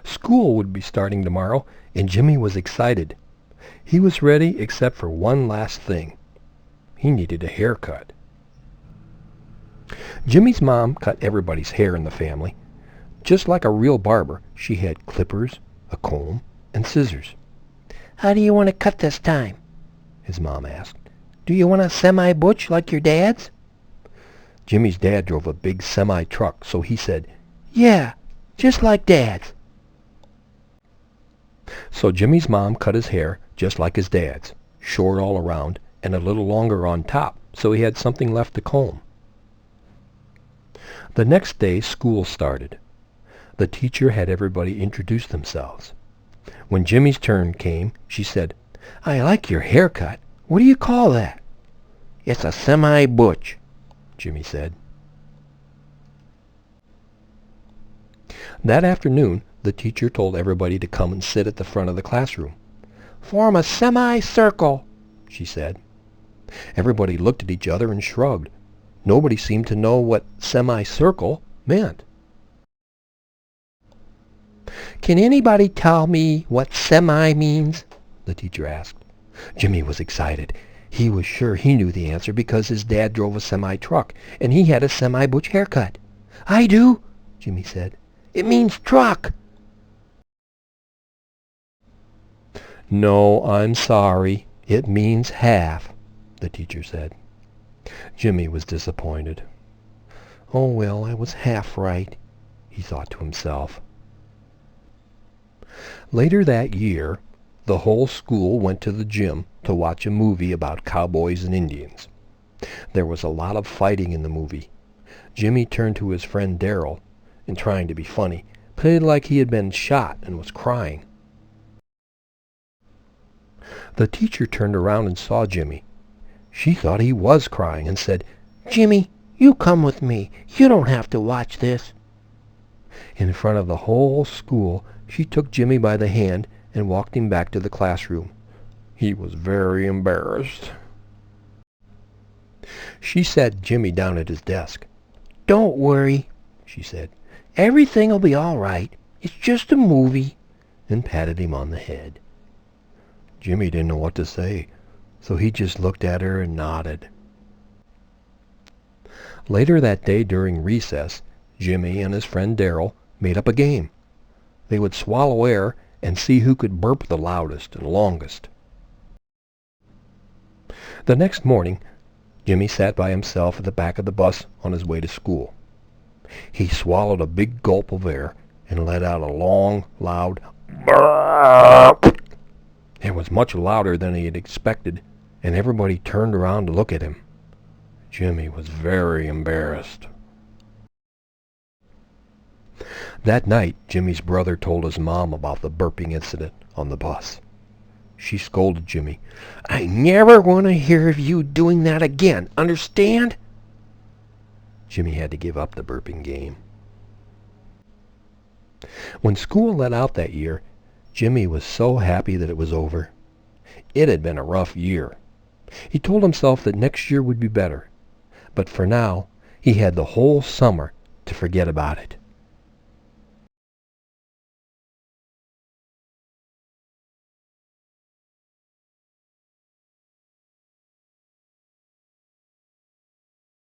School would be starting tomorrow, and Jimmy was excited. He was ready except for one last thing. He needed a haircut. Jimmy's mom cut everybody's hair in the family. Just like a real barber, she had clippers, a comb, and scissors. "How do you want to cut this time?" his mom asked. "Do you want a semi-butch like your dad's?" Jimmy's dad drove a big semi-truck, so he said, "Yeah, just like Dad's." So Jimmy's mom cut his hair just like his dad's, short all around and a little longer on top, so he had something left to comb. The next day school started. The teacher had everybody introduce themselves. When Jimmy's turn came, she said, "I like your haircut. What do you call that?" "It's a semi-butch," Jimmy said. That afternoon, the teacher told everybody to come and sit at the front of the classroom. "Form a semi-circle," she said. Everybody looked at each other and shrugged. Nobody seemed to know what semi-circle meant. "Can anybody tell me what semi means?" the teacher asked. Jimmy was excited. He was sure he knew the answer because his dad drove a semi-truck, and he had a semi-butch haircut. "I do," Jimmy said. "It means truck." "No, I'm sorry. It means half," the teacher said. Jimmy was disappointed. "Oh, well, I was half right," he thought to himself. Later that year, the whole school went to the gym to watch a movie about cowboys and Indians. There was a lot of fighting in the movie. Jimmy turned to his friend Darrell, and trying to be funny, played like he had been shot and was crying. The teacher turned around and saw Jimmy. She thought he was crying and said, "Jimmy, you come with me. You don't have to watch this." In front of the whole school, she took Jimmy by the hand and walked him back to the classroom. He was very embarrassed. She sat Jimmy down at his desk. "Don't worry," she said. "Everything'll be all right. It's just a movie," and patted him on the head. Jimmy didn't know what to say, so he just looked at her and nodded. Later that day during recess, Jimmy and his friend Darrell made up a game. They would swallow air and see who could burp the loudest and longest. The next morning, Jimmy sat by himself at the back of the bus on his way to school. He swallowed a big gulp of air and let out a long, loud burp. It was much louder than he had expected, and everybody turned around to look at him. Jimmy was very embarrassed. That night, Jimmy's brother told his mom about the burping incident on the bus. She scolded Jimmy. "I never want to hear of you doing that again, understand?" Jimmy had to give up the burping game. When school let out that year, Jimmy was so happy that it was over. It had been a rough year. He told himself that next year would be better, but for now, he had the whole summer to forget about it.